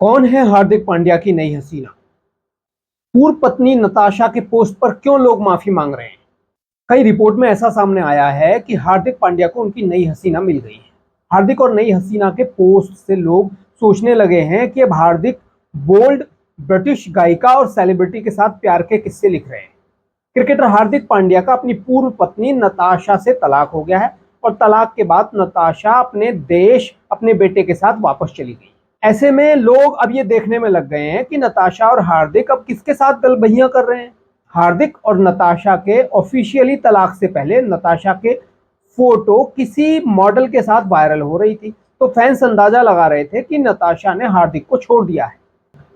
कौन है हार्दिक पांड्या की नई हसीना? पूर्व पत्नी नताशा के पोस्ट पर क्यों लोग माफी मांग रहे हैं? कई रिपोर्ट में ऐसा सामने आया है कि हार्दिक पांड्या को उनकी नई हसीना मिल गई है। हार्दिक और नई हसीना के पोस्ट से लोग सोचने लगे हैं कि अब हार्दिक बोल्ड ब्रिटिश गायिका और सेलिब्रिटी के साथ प्यार के किस्से लिख रहे हैं। क्रिकेटर हार्दिक पांड्या का अपनी पूर्व पत्नी नताशा से तलाक हो गया है और तलाक के बाद नताशा अपने देश अपने बेटे के साथ वापस चली गई। ऐसे में लोग अब ये देखने में लग गए हैं कि नताशा और हार्दिक अब किसके साथ गलबहियां कर रहे हैं। हार्दिक और नताशा के ऑफिशियली तलाक से पहले नताशा के फोटो किसी मॉडल के साथ वायरल हो रही थी, तो फैंस अंदाजा लगा रहे थे कि नताशा ने हार्दिक को छोड़ दिया है।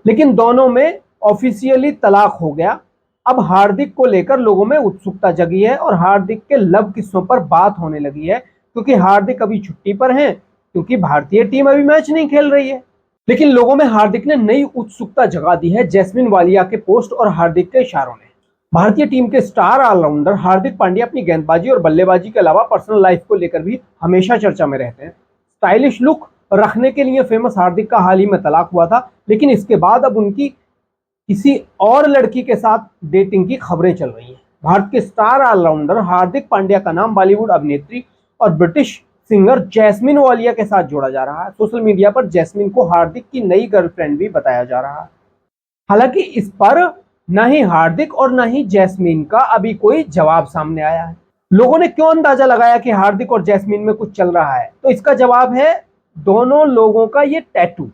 लेकिन दोनों में ऑफिशियली तलाक हो गया। अब हार्दिक को लेकर लोगों में उत्सुकता जगी है और हार्दिक के लव किस्सों पर बात होने लगी है, क्योंकि हार्दिक अभी छुट्टी पर हैं, क्योंकि भारतीय टीम अभी मैच नहीं खेल रही है। लेकिन लोगों में हार्दिक ने नई उत्सुकता जगा दी है जैस्मिन वालिया के पोस्ट और हार्दिक के इशारों ने। भारतीय टीम के स्टार ऑलराउंडर हार्दिक पांड्या अपनी गेंदबाजी और बल्लेबाजी के अलावा पर्सनल लाइफ को लेकर भी हमेशा चर्चा में रहते हैं। स्टाइलिश लुक रखने के लिए फेमस हार्दिक का हाल ही में तलाक हुआ था, लेकिन इसके बाद अब उनकी किसी और लड़की के साथ डेटिंग की खबरें चल रही हैं। भारत के स्टार ऑलराउंडर हार्दिक पांड्या का नाम बॉलीवुड अभिनेत्री और ब्रिटिश सिंगर जैस्मिन वालिया के साथ जोड़ा जा रहा है। सोशल मीडिया पर जैस्मिन को हार्दिक की नई गर्लफ्रेंड भी बताया जा रहा है। हालांकि इस पर न ही हार्दिक और न ही जैस्मिन का अभी कोई जवाब सामने आया है। लोगों ने क्यों अंदाजा लगाया कि हार्दिक और जैस्मिन में कुछ चल रहा है, तो इसका जवाब है दोनों लोगों का ये टैटू।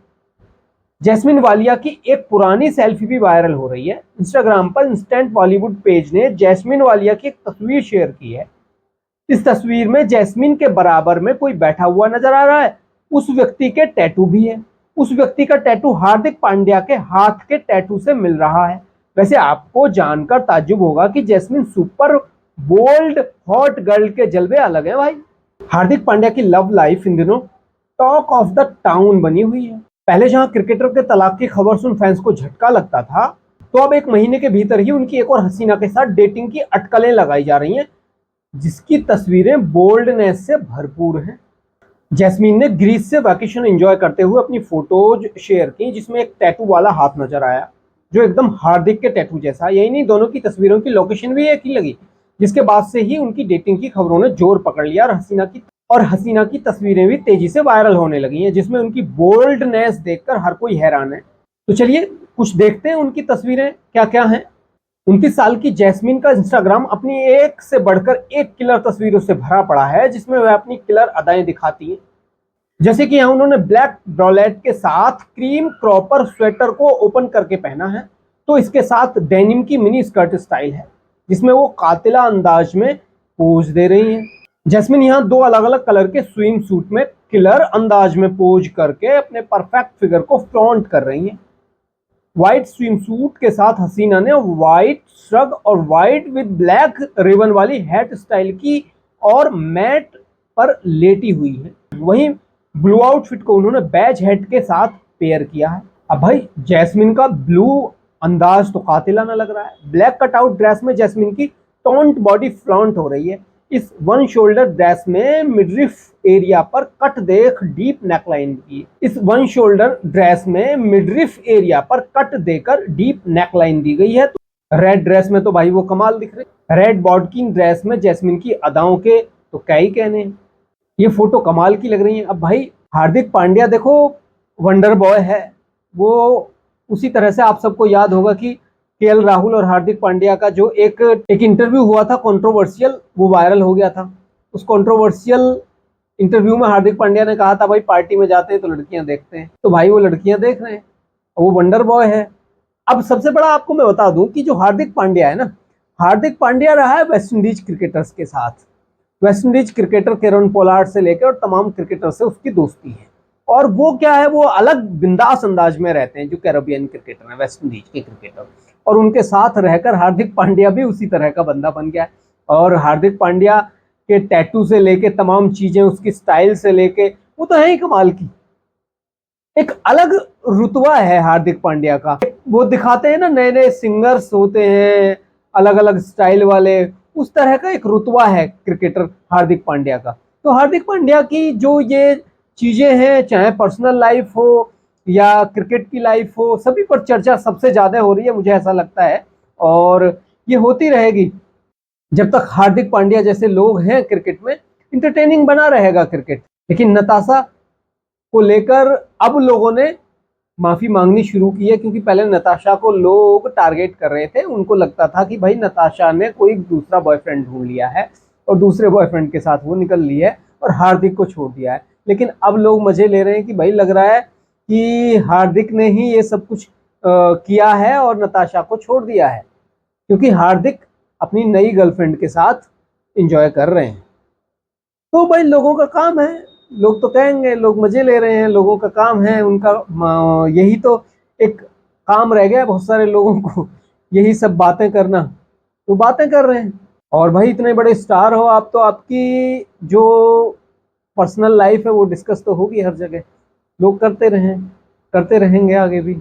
जैस्मिन वालिया की एक पुरानी सेल्फी भी वायरल हो रही है। इंस्टाग्राम पर इंस्टेंट बॉलीवुड पेज ने जैस्मिन वालिया की एक तस्वीर शेयर की है। इस तस्वीर में जैस्मिन के बराबर में कोई बैठा हुआ नजर आ रहा है। उस व्यक्ति के टैटू भी है। उस व्यक्ति का टैटू हार्दिक पांड्या के हाथ के टैटू से मिल रहा है। वैसे आपको जानकर ताज्जुब होगा कि Jasmine super bold hot girl के जलवे अलग है भाई। हार्दिक पांड्या की लव लाइफ इन दिनों टॉक ऑफ द टाउन बनी हुई है। पहले जहां क्रिकेटर के तलाक की खबर सुन फैंस को झटका लगता था, तो अब एक महीने के भीतर ही उनकी एक और हसीना के साथ डेटिंग की अटकलें लगाई जा रही हैं, जिसकी तस्वीरें बोल्डनेस से भरपूर हैं। जैस्मीन ने ग्रीस से वैकेशन एंजॉय करते हुए अपनी फोटोज शेयर की, जिसमें एक टैटू वाला हाथ नजर आया जो एकदम हार्दिक के टैटू जैसा। यही नहीं, दोनों की तस्वीरों की लोकेशन भी एक ही लगी, जिसके बाद से ही उनकी डेटिंग की खबरों ने जोर पकड़ लिया और हसीना की तस्वीरें भी तेजी से वायरल होने लगी हैं, जिसमें उनकी बोल्डनेस देखकर हर कोई हैरान है। तो चलिए कुछ देखते हैं उनकी तस्वीरें क्या क्या हैं। 29 साल की जैस्मिन का इंस्टाग्राम अपनी एक से बढ़कर एक किलर तस्वीरों से भरा पड़ा है, जिसमें वह अपनी किलर अदाएं दिखाती हैं। जैसे कि यहाँ उन्होंने ब्लैक ब्रॉलेट के साथ क्रीम क्रॉपर स्वेटर को ओपन करके पहना है, तो इसके साथ डेनिम की मिनी स्कर्ट स्टाइल है, जिसमें वो कातिला अंदाज में पोज दे रही हैं। जैस्मिन यहाँ दो अलग अलग कलर के स्विम सूट में किलर अंदाज में पोज करके अपने परफेक्ट फिगर को फ्लॉन्ट कर रही हैं। व्हाइट स्विम सूट के साथ हसीना ने व्हाइट श्रग और व्हाइट विद ब्लैक रिबन वाली हेयर स्टाइल की और मैट पर लेटी हुई है। वहीं ब्लू आउटफिट को उन्होंने बैज हेड के साथ पेयर किया है। अब भाई जैस्मिन का ब्लू अंदाज तो कातिलाना लग रहा है। ब्लैक कटआउट ड्रेस में जैस्मिन की टोंट बॉडी फ्लॉन्ट हो रही है। इस वन शोल्डर ड्रेस में मिडरिफ एरिया पर कट देख डीप नेकलाइन की। इस वन शोल्डर ड्रेस में मिडरिफ एरिया पर कट देकर डीप नेकलाइन दी गई है। तो रेड ड्रेस में तो भाई वो कमाल दिख रही। रेड बॉडकिंग ड्रेस में जैस्मिन की अदाओं के तो क्या ही कहने हैं। ये फोटो कमाल की लग रही है। अब भाई हार्दिक पांड्या देखो वंडर बॉय है, वो उसी तरह से आप सबको याद होगा कि केएल राहुल और हार्दिक पांड्या का जो एक इंटरव्यू हुआ था कंट्रोवर्शियल, वो वायरल हो गया था। उस कंट्रोवर्शियल इंटरव्यू में हार्दिक पांड्या ने कहा था भाई पार्टी में जाते हैं तो लड़कियां देखते हैं, तो भाई वो लड़कियां देख रहे हैं, वो वंडर बॉय है। अब सबसे बड़ा आपको मैं बता दूं कि जो हार्दिक पांड्या है ना, हार्दिक पांड्या रहा है वेस्ट इंडीज क्रिकेटर्स के साथ। West Indies cricketer Kieron Pollard से लेकर और तमाम क्रिकेटर से उसकी दोस्ती है, और वो क्या है, वो अलग बिंदास अंदाज में रहते हैं जो कैरेबियन क्रिकेटर है, वेस्ट इंडीज के क्रिकेटर। और उनके साथ रहकर हार्दिक पांड्या भी उसी तरह का बंदा बन गया है। और हार्दिक पांड्या के टैटू से लेके तमाम चीजें, उसकी स्टाइल से लेके, वो तो है ही कमाल की। एक अलग रुतबा है हार्दिक पांड्या का। वो दिखाते हैं ना, नए नए सिंगर्स होते हैं अलग अलग स्टाइल वाले, उस तरह का एक रुतबा है क्रिकेटर हार्दिक पांड्या का। तो हार्दिक पांड्या की जो ये चीजें हैं, चाहे पर्सनल लाइफ हो या क्रिकेट की लाइफ हो, सभी पर चर्चा सबसे ज़्यादा हो रही है, मुझे ऐसा लगता है। और ये होती रहेगी जब तक हार्दिक पांड्या जैसे लोग हैं क्रिकेट में, इंटरटेनिंग बना रहेगा क्रिकेट। लेकिन नताशा को लेकर अब लोगों ने माफ़ी मांगनी शुरू की है, क्योंकि पहले नताशा को लोग टारगेट कर रहे थे। उनको लगता था कि भाई नताशा ने कोई दूसरा बॉयफ्रेंड ढूंढ लिया है और दूसरे बॉयफ्रेंड के साथ वो निकल ली है और हार्दिक को छोड़ दिया है। लेकिन अब लोग मजे ले रहे हैं कि भाई लग रहा है कि हार्दिक ने ही ये सब कुछ किया है और नताशा को छोड़ दिया है, क्योंकि हार्दिक अपनी नई गर्लफ्रेंड के साथ एंजॉय कर रहे हैं। तो भाई लोगों का काम है, लोग तो कहेंगे, लोग मजे ले रहे हैं, लोगों का काम है, उनका यही तो एक काम रह गया बहुत सारे लोगों को, यही सब बातें करना। तो बातें कर रहे हैं। और भाई इतने बड़े स्टार हो आप, तो आपकी जो पर्सनल लाइफ है वो डिस्कस तो होगी हर जगह। लोग करते रहें, करते रहेंगे आगे भी।